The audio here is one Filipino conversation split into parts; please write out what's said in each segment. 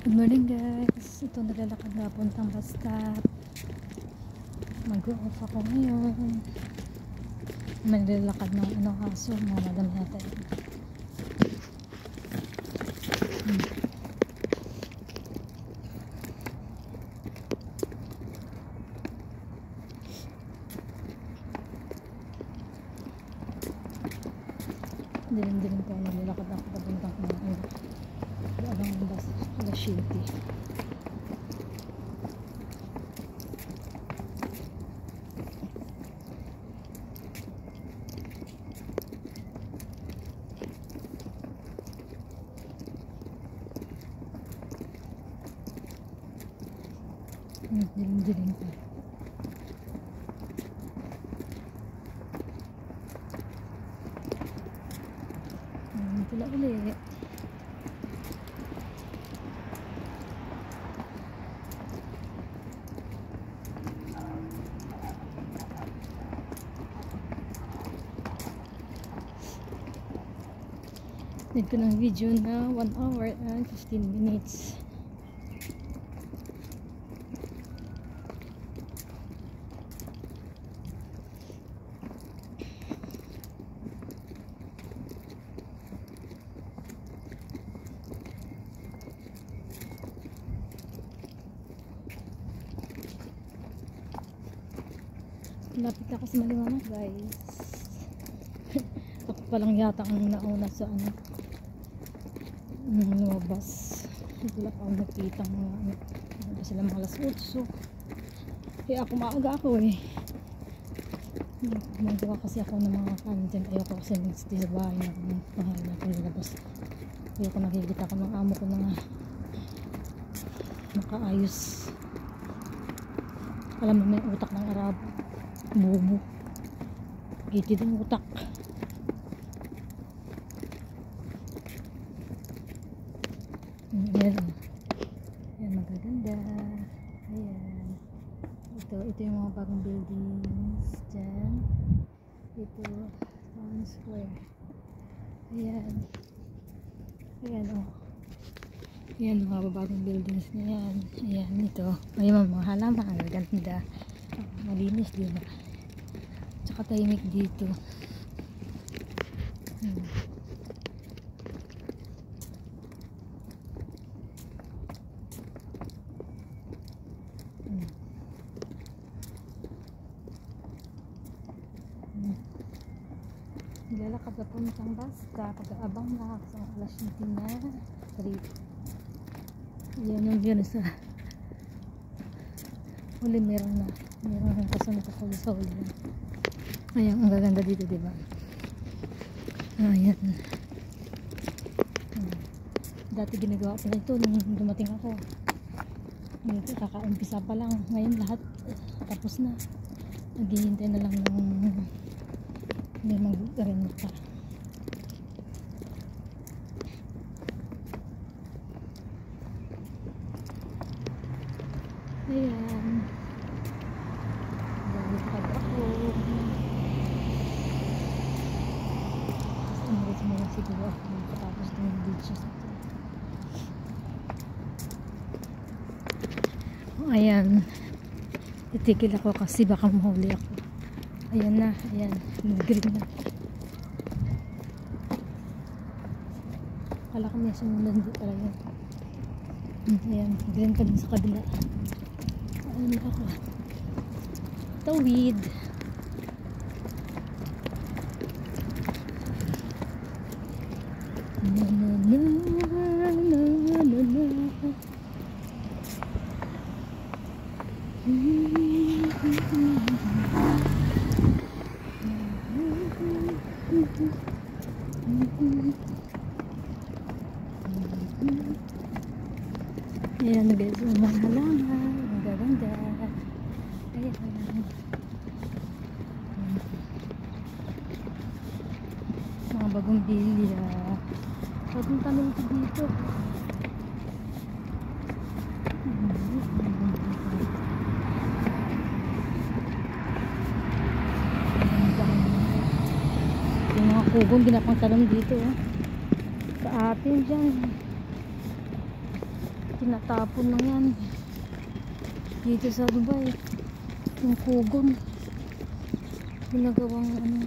Good morning guys, ito naglalakad na puntang bus stop. Mag-off ako ngayon. May naglalakad ng aso, mga madam yata yun. Dilim-dilim po, naglalakad ako papuntang abang bus, La City. Dilim-dilim pa. Pula ulit. Need ko ng video na 1 hour and 15 minutes. Lapit ako sa maliwanag guys. Ako palang yata ang nauna sa lumabas. Wala pa akong nakita mga sila mga alas 8. Kaya ako maaga ako eh. Magawa kasi ako ng mga content. Ayoko kasi nag-stay sa bahay na pangalan na akong lalabas. Ayoko nakikita ko ng amo ko na makaayos. Alam mo may utak ng Arabo. Bubo. Gitid ang utak. Ayan. Ayan, magaganda. Ayan. Ito yung mga bagong buildings. Diyan. Ito. Town Square. Ayan. Ayan o. Ayan, mga bagong buildings na yan. Ayan, ito. Ayan, mga halaman. Ang gaganda. Malinis din ba? Tsaka tahimik dito. Nilalakad na puntang basta pag-aabang na sa alas 7 na 3. Yan yung yun sa huli meron ng kasunod ako sa huli. Ayan, ang gaganda dito, diba? Ayan. Dati ginagawa ko na ito nung dumating ako. Kaka-umpisa pa lang. Ngayon lahat tapos na. Naghihintay na lang ng may mag-renta. Ayan. Naglalakad ako. Tapos mo lang siguro ako magkatapos ng beaches ito. Ayan. Titigil ako kasi baka mahuli ako. Ayan na. Ayan. Nag-green na. Kala ko may sumunod dito pala yun. Ayan. Green pa din sa kabila. Ayan ako. Tawid. Ayan guys, mga halaman, ang gaganda. Ayan. Mga bagong bilya. Pagpunta naman ito dito. Yung mga kubong ginapang talong dito. Sa atin dyan. tinatapon lang yan dito sa Dubai. Yung kugon ginagawang ano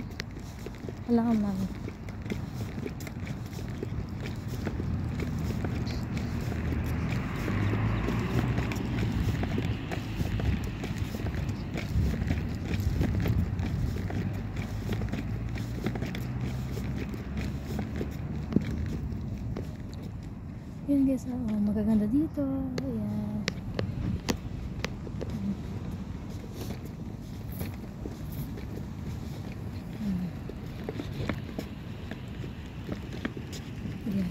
halaman. Yun guys, magaganda dito. Ayan. Ayan.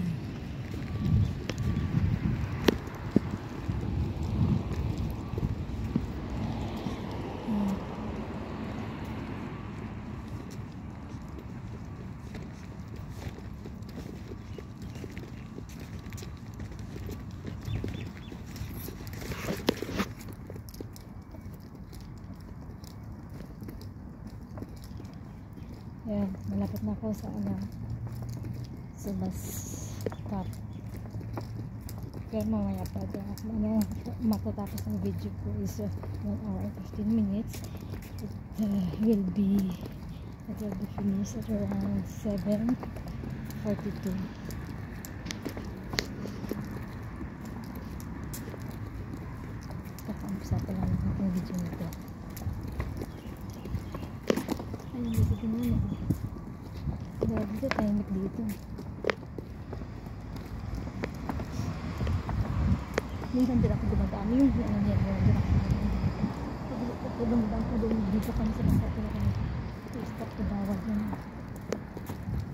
Ayan, malapit na ako sa ano, sa bus stop. Pero mamaya pa dyan. Matatapos ng video ko is 1 hour and 15 minutes. It will be finished at around 7:42. Kakamusta pa lang ang video nito. Ayun, dito muna. Dahil dito, tahimik dito. Minsan din ako dumadaan. Yung ano niya, din ako dumadaan ko doon. Dito kami sa bangka talaga. I-stop ko bawal yun.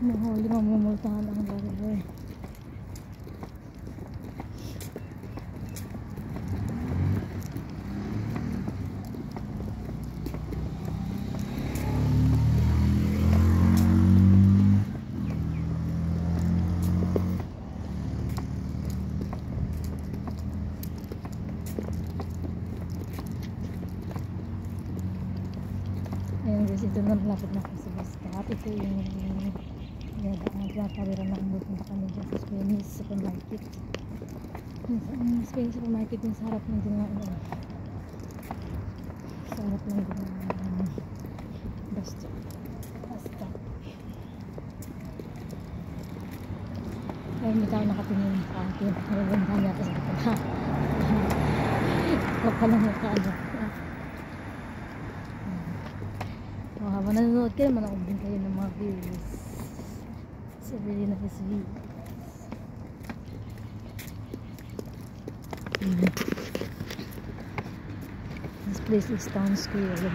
Mahuli, mamumultahan ang driver. Ayan guys, ito na malapit na ako sa bus stop. Ito yung pinatawiran na pumunta kami dyan sa Spanish supermarket. Spanish supermarket yung sa harap ng ginawa. Sa harap ng ginawa bus stop. Ay, hindi tayo nakatingin sa akin. Nalagandaan niya ako sa kapala. Kapala mo ka ano. Habang nanonood kayo, manood din kayo ng mga views. It's a really nice view. This place is Town Square.